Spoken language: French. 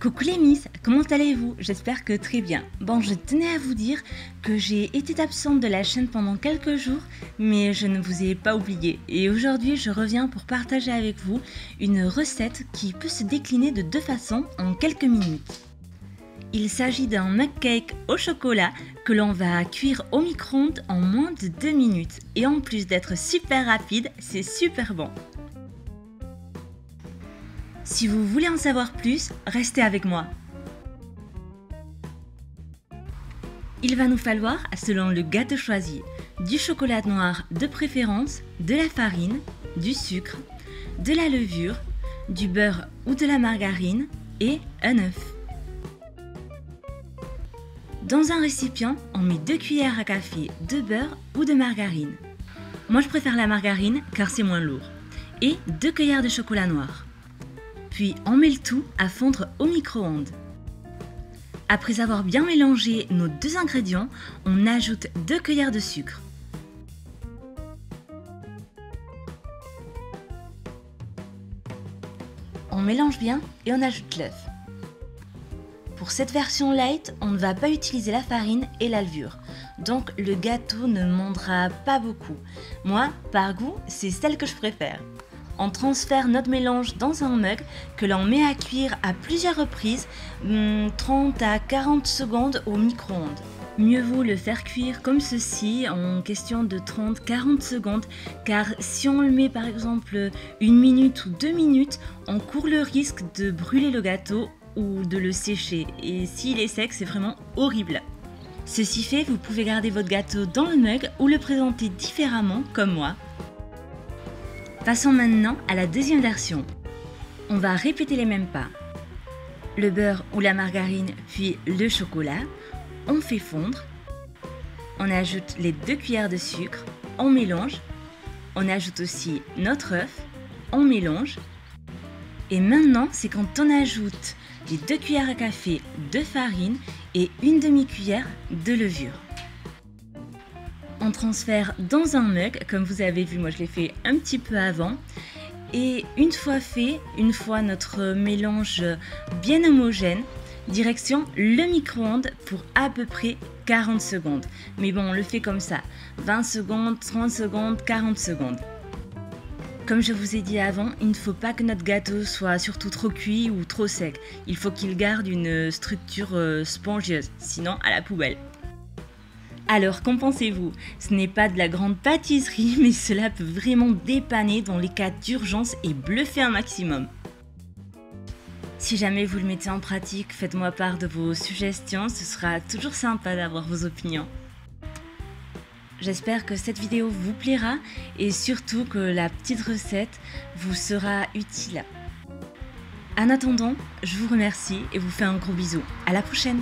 Coucou les Miss, comment allez-vous? J'espère que très bien. Bon, je tenais à vous dire que j'ai été absente de la chaîne pendant quelques jours, mais je ne vous ai pas oublié. Et aujourd'hui, je reviens pour partager avec vous une recette qui peut se décliner de deux façons en quelques minutes. Il s'agit d'un mug cake au chocolat que l'on va cuire au micro-ondes en moins de 2 minutes. Et en plus d'être super rapide, c'est super bon. Si vous voulez en savoir plus, restez avec moi. Il va nous falloir, selon le gâteau choisi, du chocolat noir de préférence, de la farine, du sucre, de la levure, du beurre ou de la margarine et un œuf. Dans un récipient, on met 2 cuillères à café de beurre ou de margarine. Moi je préfère la margarine car c'est moins lourd. Et 2 cuillères de chocolat noir. Puis on met le tout à fondre au micro-ondes. Après avoir bien mélangé nos deux ingrédients, on ajoute 2 cuillères de sucre. On mélange bien et on ajoute l'œuf. Pour cette version light, on ne va pas utiliser la farine et la levure, donc le gâteau ne mondra pas beaucoup. Moi, par goût, c'est celle que je préfère. On transfère notre mélange dans un mug que l'on met à cuire à plusieurs reprises, 30 à 40 secondes au micro-ondes. Mieux vaut le faire cuire comme ceci en question de 30-40 secondes car si on le met par exemple 1 minute ou 2 minutes, on court le risque de brûler le gâteau ou de le sécher et s'il est sec, c'est vraiment horrible. Ceci fait, vous pouvez garder votre gâteau dans le mug ou le présenter différemment comme moi. Passons maintenant à la deuxième version. On va répéter les mêmes pas. Le beurre ou la margarine, puis le chocolat. On fait fondre. On ajoute les 2 cuillères de sucre. On mélange. On ajoute aussi notre œuf. On mélange. Et maintenant, c'est quand on ajoute les 2 cuillères à café de farine et une demi-cuillère de levure. On transfère dans un mug, comme vous avez vu, moi je l'ai fait un petit peu avant. Et une fois fait, une fois notre mélange bien homogène, direction le micro-ondes pour à peu près 40 secondes. Mais bon, on le fait comme ça, 20 secondes, 30 secondes, 40 secondes. Comme je vous ai dit avant, il ne faut pas que notre gâteau soit surtout trop cuit ou trop sec. Il faut qu'il garde une structure spongieuse, sinon à la poubelle. Alors qu'en pensez-vous? Ce n'est pas de la grande pâtisserie, mais cela peut vraiment dépanner dans les cas d'urgence et bluffer un maximum. Si jamais vous le mettez en pratique, faites-moi part de vos suggestions, ce sera toujours sympa d'avoir vos opinions. J'espère que cette vidéo vous plaira et surtout que la petite recette vous sera utile. En attendant, je vous remercie et vous fais un gros bisou. À la prochaine!